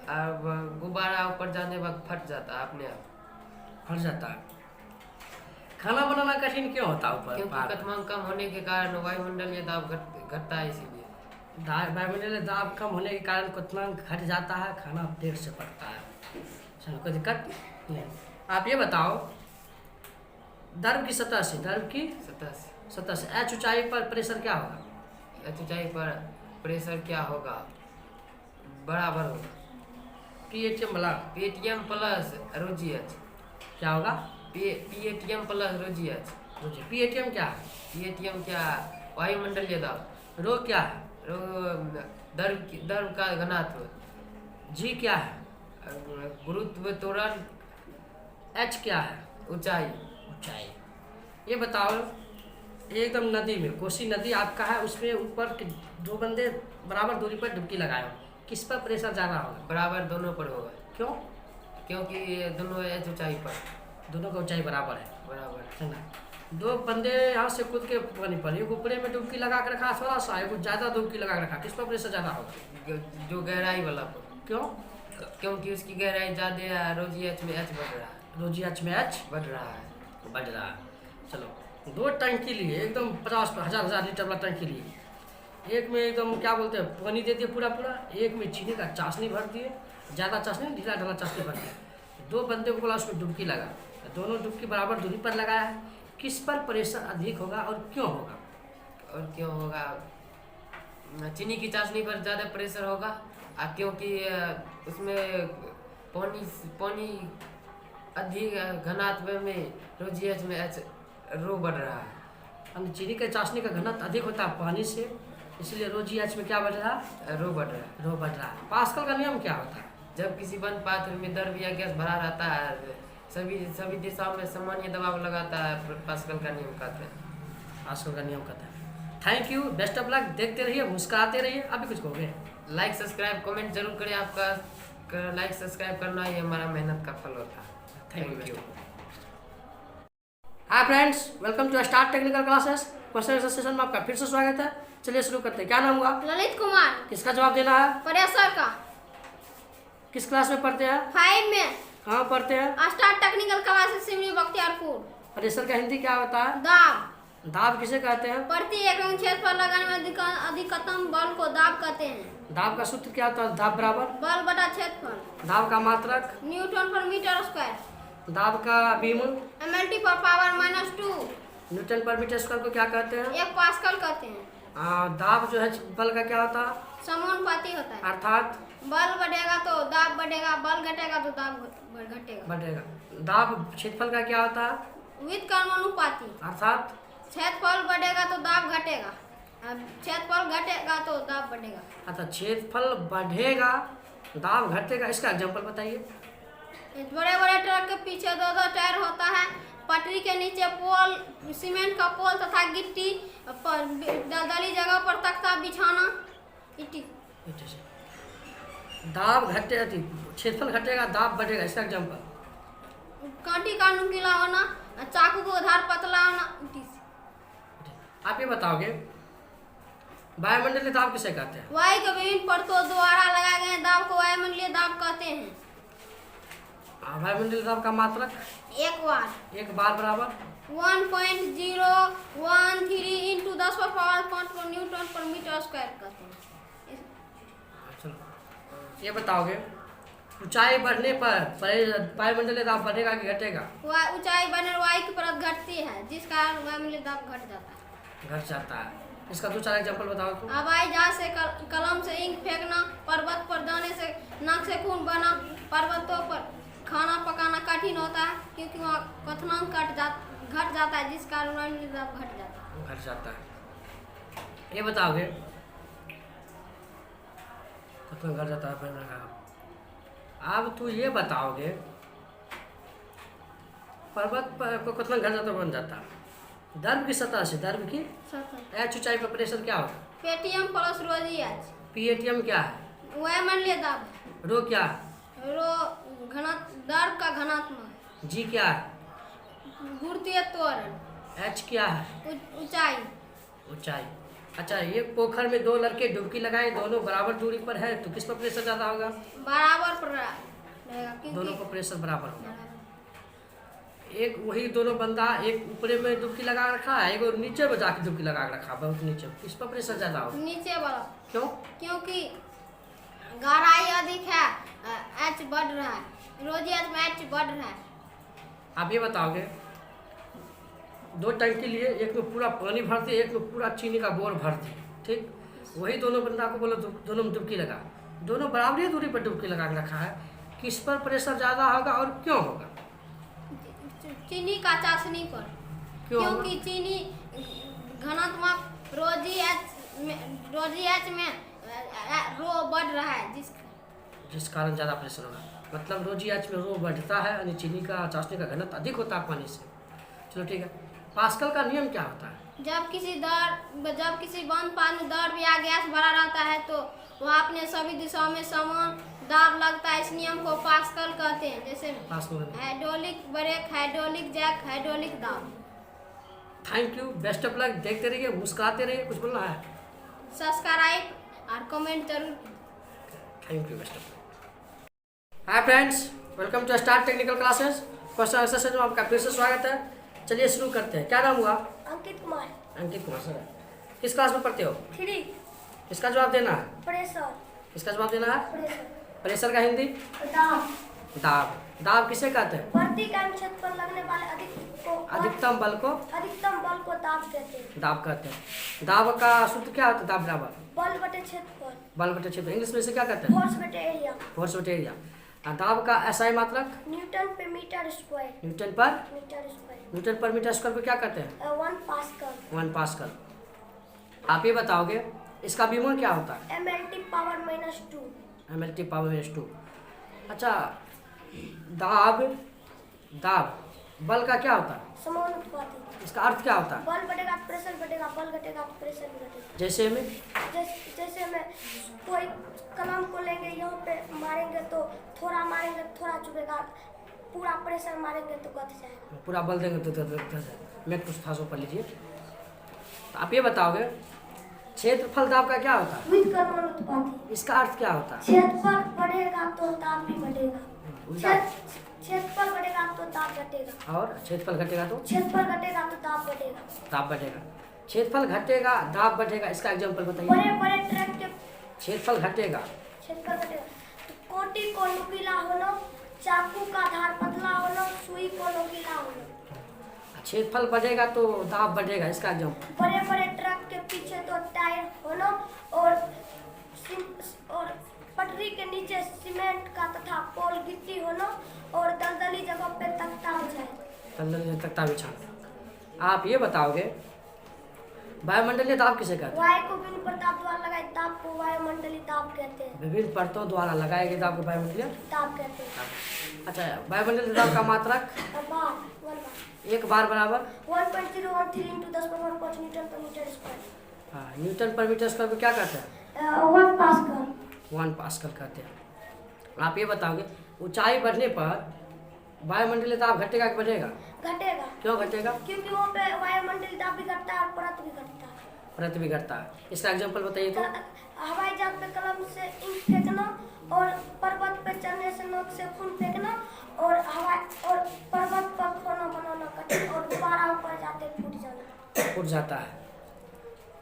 Speaker 6: और गुब्बारा ऊपर जाने वक्त फट जाता है अपने आप।
Speaker 1: फट जाता है। खाना बनाना कठिन क्यों होता है ऊपर?
Speaker 6: क्योंकि कठमांग कम होने के कारण वायुमंडलीय दाब घटता है, इसीलिए।
Speaker 1: वायुमंडलीय दाब कम होने के कारण क्वथनांक घट जाता है, खाना देर से पकता है। चलो, कोई दिक्कत नहीं। आप ये बताओ द्रव की सतह से H ऊंचाई पर प्रेशर क्या होगा?
Speaker 6: H ऊंचाई पर प्रेशर क्या होगा? बराबर होगा
Speaker 1: PATM वाला।
Speaker 6: Paytm plus ρgh।
Speaker 1: क्या होगा?
Speaker 6: Paytm plus ρgh।
Speaker 1: PATM क्या है?
Speaker 6: पेटीएम क्या? वायुमंडलीय दाब।
Speaker 1: रो क्या है?
Speaker 6: द्रव का घनत्व।
Speaker 1: G क्या है?
Speaker 6: गुरुत्व त्वरण।
Speaker 1: H क्या है?
Speaker 6: ऊंचाई।
Speaker 1: ऊंचाई। ये बताओ, एकदम नदी में कोसी नदी आपका है, उसमें ऊपर के 2 बंदे बराबर दूरी पर डुबकी लगाए हो, किस पर प्रेशर ज़्यादा होगा?
Speaker 6: बराबर दोनों पर होगा।
Speaker 1: क्यों?
Speaker 6: क्योंकि दोनों H ऊंचाई पर।
Speaker 1: दोनों का ऊंचाई बराबर
Speaker 6: बराबर
Speaker 1: है ना। 2 बंदे यहाँ से कूद के पानी पर, एक ऊपरे में डुबकी लगा के रखा थोड़ा सा, एक ज़्यादा डुबकी लगा के रखा, किस पर प्रेशर ज़्यादा होगा?
Speaker 6: जो गहराई वाला पर।
Speaker 1: क्यों?
Speaker 6: क्योंकि उसकी गहराई ज़्यादा है, ρgh में H बढ़ रहा है।
Speaker 1: रोजी में H
Speaker 6: बढ़ रहा है।
Speaker 1: बढ़ रहा है। चलो, 2 टंकी लिए, एकदम 50,000 लीटर वाला टंकी लिए, एक में एकदम क्या बोलते हैं पानी दे दिए पूरा पूरा, एक में चीनी का चाशनी भर दिए, ज़्यादा चाशनी ढीला ढाला चाशनी भर दिया। 2 बंदे को बोला उसमें डुबकी लगा, दोनों डुबकी बराबर दूरी पर लगाया है। किस पर प्रेशर अधिक होगा और क्यों होगा?
Speaker 6: और क्यों होगा? चीनी की चाशनी पर ज़्यादा प्रेशर होगा, क्योंकि उसमें पानी अधिक घनत्व में रोजीएच में रो बढ़ रहा है।
Speaker 1: यानी चीनी के चाशनी का घनत्व अधिक होता है पानी से, इसलिए रोजीएच में क्या बढ़ रहा है?
Speaker 6: रो बढ़ रहा है।
Speaker 1: रो बढ़ रहा है। पास्कल का नियम क्या होता है?
Speaker 6: जब किसी बंद पात्र में द्रव या गैस भरा रहता है, सभी दिशाओं में सामान्य दबाव लगाता है, पास्कल का नियम कहते हैं।
Speaker 1: पास्कल का नियम कहता है। Thank you, best of luck. देखते रहिए, मुस्कुराते रहिए। अभी कुछ कहोगे?
Speaker 6: लाइक सब्सक्राइब कमेंट जरूर करें। आपका लाइक सब्सक्राइब करना ही हमारा मेहनत का फल होता है। Thank you.
Speaker 1: Hi friends, welcome to start technical classes. Question session में आपका फिर से स्वागत है। चलिए शुरू करते हैं। क्या नाम हुआ?
Speaker 2: ललित कुमार।
Speaker 1: किसका जवाब देना है?
Speaker 2: प्रेशर का।
Speaker 1: किस क्लास में पढ़ते हैं?
Speaker 2: 5 में।
Speaker 1: कहाँ पढ़ते हैं?
Speaker 2: Start technical classes Simri Bakhtiyarpur.
Speaker 1: Pressure का हिंदी क्या होता है?
Speaker 2: दाब।
Speaker 1: दाब किसे कहते हैं?
Speaker 2: प्रति एकम क्षेत्र पर लगाने में अधिकतम बल को दाब कहते हैं।
Speaker 1: दाब का सूत्र क्या होता है? दाब बराबर
Speaker 2: बल बटा क्षेत्रफल।
Speaker 1: दाब का मात्रक?
Speaker 2: Newton per metre square.
Speaker 1: दाब का बीम?
Speaker 2: MLT पर power -2।
Speaker 1: Newton per metre square को क्या कहते हैं?
Speaker 2: 1 पास्कल कहते हैं।
Speaker 1: दाब जो है बल का क्या होता है?
Speaker 2: समानुपाती होता है।
Speaker 1: अर्थात
Speaker 2: बल बढ़ेगा तो दाब बढ़ेगा, बल घटेगा तो दाब घटेगा।
Speaker 1: बढ़ेगा। दाब क्षेत्रफल का क्या होता है?
Speaker 2: विद कर्मानुपाती।
Speaker 1: अर्थात
Speaker 2: क्षेत्रफल बढ़ेगा तो दाब घटेगा, क्षेत्रफल घटेगा तो दाब बढ़ेगा।
Speaker 1: अच्छा, क्षेत्रफल बढ़ेगा दाब घटेगा, इसका एग्जांपल बताइए।
Speaker 2: बड़े बड़े ट्रक के पीछे 2 टायर होता है। पटरी के नीचे पोल, सीमेंट का पोल तथा गिट्टी, दलदली जगह पर तख्ता बिछाना, ईटी।
Speaker 1: दाब घटे क्षेत्रफल घटेगा दाब बढ़ेगा, इसका एग्जांपल।
Speaker 2: कांटी का नुकीला होना, चाकू को धार पतला होना, ईटी।
Speaker 1: आप ये बताओगे वायुमंडलीय दाब किसे कहते हैं?
Speaker 2: वायु के विभिन्न परतों द्वारा लगाए गए दाब को वायुमंडलीय दाब कहते हैं।
Speaker 1: वायुमंडलीय दाब का मात्रक?
Speaker 2: 1 बार।
Speaker 1: 1 बार बराबर
Speaker 2: 1.013 × 10⁻⁴ न्यूटन पर मीटर स्क्वायर कहते हैं।
Speaker 1: चलो ये बताओगे ऊंचाई बढ़ने पर वायुमंडलीय दाब बढ़ेगा कि घटेगा?
Speaker 2: ऊंचाई बढ़ने वायु की परत घटती है, जिस कारण वायुमंडलीय दाब घट जाता है।
Speaker 1: घट जाता है। इसका 2-4 एग्जांपल बताओ तो।
Speaker 2: हवाई जहाज से कलम से इंक फेंकना, पर्वत पर जाने से नाक से खून बहना। पर्वतों पर खाना पकाना कठिन होता है क्योंकि वहाँ क्वथनांक घट जाता है, जिस कारण वायुमंडलीय दाब घट जाता है।
Speaker 1: घट जाता है। ये बताओगे क्वथनांक घट जाता है वायुमंडलीय दाब। अब तू ये बताओगे पर्वत पर क्वथनांक घट जाता बन जाता है, द्रव की सतह से द्रव की एच ऊंचाई पर प्रेशर क्या होता है?
Speaker 2: Paytm plus रोजीएच।
Speaker 1: पीएटीएम क्या है?
Speaker 2: वायुमंडलीय दाब।
Speaker 1: रो क्या है?
Speaker 2: रो द्रव का घनत्व।
Speaker 1: जी क्या है?
Speaker 2: गुरुत्वीय त्वरण।
Speaker 1: एच क्या है?
Speaker 2: ऊंचाई।
Speaker 1: ऊंचाई। अच्छा, ये पोखर में 2 लड़के डुबकी लगाए, दोनों बराबर दूरी पर है, तो किस पर प्रेशर ज़्यादा होगा?
Speaker 2: बराबर पर रहेगा,
Speaker 1: दोनों को प्रेशर बराबर होगा। एक वही दोनों बंदा, एक ऊपरे में डुबकी लगा रखा है, एक नीचे में जाके डुबकी लगा रखा है, बहुत नीचे। किस पर प्रेशर ज़्यादा होगा?
Speaker 2: नीचे वाला।
Speaker 1: क्यों?
Speaker 2: क्योंकि गहराई अधिक है, एच बढ़ रहा है, रोजीएच में एच बढ़ रहा है।
Speaker 1: आप ये बताओगे 2 टंकी लिए, एक में पूरा पानी भरती, एक में पूरा चीनी का बोर भरती, ठीक? वही दोनों बंदा को बोलो दोनों में डुबकी लगा, दोनों बराबरी दूरी पर डुबकी लगा के रखा है, किस पर प्रेशर ज़्यादा होगा और क्यों होगा?
Speaker 2: चीनी का चाशनी पर।
Speaker 1: क्यों?
Speaker 2: क्योंकि चीनी घनात्मक रोजीएच में रो बढ़ रहा है,
Speaker 1: जिस कारण ज़्यादा प्रेशर होगा। मतलब रोजीएच में रो बढ़ता है यानी चीनी का चाशनी का घनत्व अधिक होता है पानी से। चलो ठीक है। पास्कल का नियम क्या होता है?
Speaker 2: जब किसी बंद पानी द्रव या गैस भरा रहता है तो वह अपने सभी दिशाओं में समान दाब लगता है। इस नियम को पास्कल कहते हैं। जैसे hydraulic brake, hydraulic jack, hydraulic दाब।
Speaker 1: Thank you, best of luck. देखते रहिए, मुस्कुराते रहिए। कुछ बोलना है?
Speaker 2: सब्सक्राइब और कमेंट जरूर।
Speaker 1: Thank you, best of luck. Hi friends, welcome to start technical classes. Question answer session में आपका फिर से स्वागत है। चलिए शुरू करते हैं। क्या नाम हुआ?
Speaker 3: अंकित कुमार।
Speaker 1: अंकित कुमार सर। किस क्लास में पढ़ते हो?
Speaker 3: 3।
Speaker 1: इसका जवाब देना है।
Speaker 2: प्रेशर।
Speaker 1: इसका जवाब देना है।
Speaker 2: प्रेशर।
Speaker 1: प्रेशर का हिंदी?
Speaker 2: दाब।
Speaker 1: दाब। दाब किसे कहते हैं?
Speaker 2: प्रति इकाई क्षेत्र पर लगने वाले
Speaker 1: अधिकतम बल को
Speaker 2: दाब कहते हैं।
Speaker 1: दाब कहते हैं। दाब का सूत्र क्या होता है? दाब बराबर
Speaker 2: बल बटे क्षेत्रफल।
Speaker 1: बल बटे क्षेत्र। इंग्लिश में इसे क्या कहते हैं?
Speaker 2: फोर्स बटे एरिया।
Speaker 1: फोर्स बटे एरिया। दाब का एसआई मात्रक?
Speaker 2: न्यूटन पे metre square.
Speaker 1: Newton per metre square को क्या कहते हैं?
Speaker 2: 1 पास्कल।
Speaker 1: 1 पास्कल। आप ये बताओगे इसका विमोल क्या होता है?
Speaker 2: mLT power -2।
Speaker 1: mLT power -2। अच्छा, दाब बल का क्या होता है?
Speaker 2: समानुपाती।
Speaker 1: इसका अर्थ क्या होता है?
Speaker 2: बल बढ़ेगा प्रेशर बढ़ेगा, बल घटेगा प्रेशर भी घटेगा।
Speaker 1: जैसे में
Speaker 2: जैसे में कोई कलम को लेंगे, यहाँ पे मारेंगे तो थोड़ा मारेंगे थोड़ा चुभेगा, पूरा प्रेशर मारेंगे तो गट जाएगा।
Speaker 1: पूरा बल देंगे तो मैं कुछ था सो पढ़ लीजिए। तो आप ये बताओगे क्षेत्रफल दाब का क्या होता है?
Speaker 2: व्युत्क्रमानुपाती।
Speaker 1: इसका अर्थ क्या होता है?
Speaker 2: क्षेत्रफल बढ़ेगा तो दाब भी बढ़ेगा।
Speaker 1: उल्टा।
Speaker 2: क्षेत्रफल बढ़ेगा तो दाब घटेगा।
Speaker 1: और क्षेत्रफल घटेगा तो
Speaker 2: क्षेत्रफल घटेगा तो दाब बढ़ेगा।
Speaker 1: दाब बढ़ेगा। क्षेत्रफल घटेगा, दाब बढ़ेगा, इसका एग्जांपल बताइए।
Speaker 2: बड़े ट्रक के
Speaker 1: क्षेत्रफल घटेगा।
Speaker 2: क्षेत्रफल घटेगा तो कोटि को नुकीला होना, चाकू का धार पतला होना, सुई को नुकीला होना।
Speaker 1: क्षेत्रफल बढ़ेगा तो दाब बढ़ेगा, इसका एग्जांपल।
Speaker 2: बड़े ट्रक के पीछे तो टायर होना और पटरी के नीचे सीमेंट का तथा पोल गिट्टी होना और दलदली जगह पे तख्ता बिछाए।
Speaker 1: तख्ता बिछाना। आप ये बताओगे वायुमंडलीय दाब किसे कहते हैं?
Speaker 2: वायु को विभिन्न परतों द्वारा लगाए दाब को वायुमंडलीय दाब कहते हैं।
Speaker 1: विभिन्न परतों द्वारा लगाए गए दाब को वायुमंडलीय
Speaker 2: दाब कहते हैं।
Speaker 1: अच्छा, वायुमंडलीय दाब का मात्रक? एक बार बराबर
Speaker 2: 1.013 × 10⁻⁵ न्यूटन पर मीटर स्क्वायर।
Speaker 1: हाँ, न्यूटन पर मीटर स्क्वायर को क्या कहते हैं?
Speaker 2: 1 पास्कल।
Speaker 1: 1 पास्कल कहते हैं। आप ये बताओगे ऊंचाई बढ़ने पर वायुमंडलीय दाब घटेगा कि बढ़ेगा?
Speaker 2: घटेगा।
Speaker 1: क्यों घटेगा?
Speaker 2: क्योंकि वहाँ पे वायुमंडलीय दाब भी घटता है और परत भी घटता है।
Speaker 1: परत भी घटता है। इसका एग्जांपल बताइए तो।
Speaker 2: हवाई जहाज पे कलम से इंक फेंकना और पर्वत पे चढ़ने से नोक से खून फेंकना और पर्वत पर खाना बनाना कठिन और गुब्बारा ऊपर जाते फूट
Speaker 1: जाता है।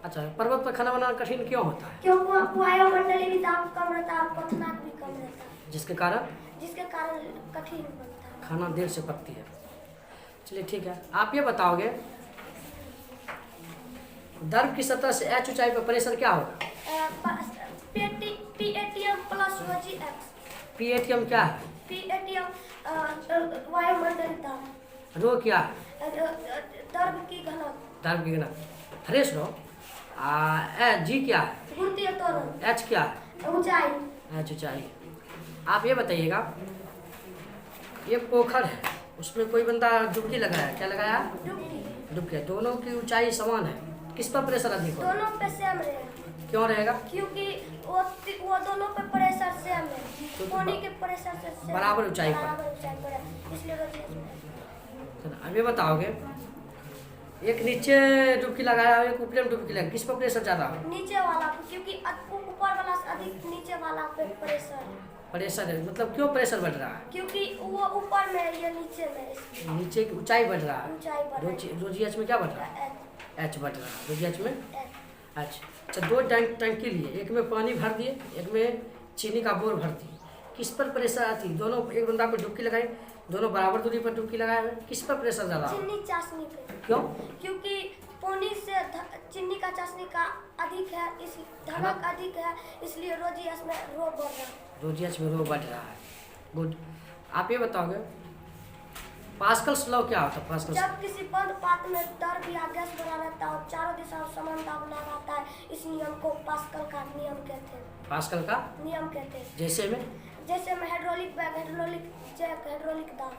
Speaker 1: अच्छा, पर्वत पर खाना बनाना कठिन क्यों होता है?
Speaker 2: क्योंकि वायुमंडलीय दाब कम रहता है और क्वथनांक भी कम रहता है,
Speaker 1: जिसके कारण
Speaker 2: कठिन बनता है।
Speaker 1: खाना देर से पकती है। चलिए ठीक है, आप ये बताओगे द्रव की सतह से h ऊंचाई पर प्रेशर क्या होगा?
Speaker 2: PATM plus ρgx।
Speaker 1: PATM क्या है?
Speaker 2: PATM वायुमंडलीय दाब।
Speaker 1: रो क्या है?
Speaker 2: द्रव की घनत्व।
Speaker 1: द्रव की घनत्व। थ्रेश रो। G क्या है?
Speaker 2: गुरुत्वीय त्वरण।
Speaker 1: H क्या है?
Speaker 2: ऊंचाई।
Speaker 1: H ऊंचाई। आप ये बताइएगा, ये पोखर है, उसमें कोई बंदा डुबकी लगाया, क्या लगाया? डुबकी। दोनों की ऊंचाई समान है, किस पर प्रेशर अधिक होगा?
Speaker 2: दोनों पे सेम रहेगा।
Speaker 1: क्यों रहेगा?
Speaker 2: क्योंकि वो दोनों पे प्रेशर सेम है, पानी के प्रेशर से सेम
Speaker 1: बराबर ऊंचाई पर।
Speaker 2: है, इसलिए रोटेशन।
Speaker 1: अब ये बताओगे एक नीचे डुबकी लगाया और एक ऊपर में डुबकी लगाया, किस पर प्रेशर ज्यादा हो?
Speaker 2: नीचे वाला, क्योंकि ऊपर वाला से अधिक नीचे वाला पे
Speaker 1: प्रेशर है। मतलब क्यों प्रेशर बढ़ रहा है?
Speaker 2: क्योंकि वो ऊपर में है, ये नीचे में।
Speaker 1: नीचे की ऊंचाई बढ़ रहा है।
Speaker 2: ऊंचाई बढ़ रहा है।
Speaker 1: रोजी में क्या बढ़ रहा है? H बढ़ रहा है। रोजी में अच्छा, 2 टंकी लिए, एक में पानी भर दिए, एक में चीनी का बोर भर दिए, किस पर प्रेशर आती? दोनों, एक बंदा पे डुबकी लगाई, दोनों बराबर दूरी पर डुबकी लगाए हुए, किस पर प्रेशर ज्यादा?
Speaker 2: चीनी चाशनी पे।
Speaker 1: क्यों?
Speaker 2: क्योंकि पानी से चीनी का चाशनी का अधिक है, इस धनक अधिक है, इसलिए रोजीएस में रो बढ़ रहा है।
Speaker 1: रोजीएस में रो बढ़ रहा है। गुड। आप ये बताओगे पास्कल्स लॉ क्या होता है? पास्कल्स
Speaker 2: जब किसी बंद पात्र में द्रव या गैस बना रहता है और चारों दिशाओं समान दाब लगाता है, इस नियम को पास्कल का नियम कहते हैं।
Speaker 1: पास्कल का
Speaker 2: नियम कहते हैं।
Speaker 1: जैसे में
Speaker 2: hydraulic bag, hydraulic check, hydraulic दाब।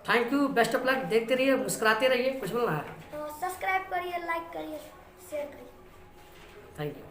Speaker 1: Thank you, best of luck. देखते रहिए, मुस्कुराते रहिए। कुछ बोलना है?
Speaker 2: सब्सक्राइब करिए, लाइक करिए, शेयर करिए।
Speaker 1: Thank you.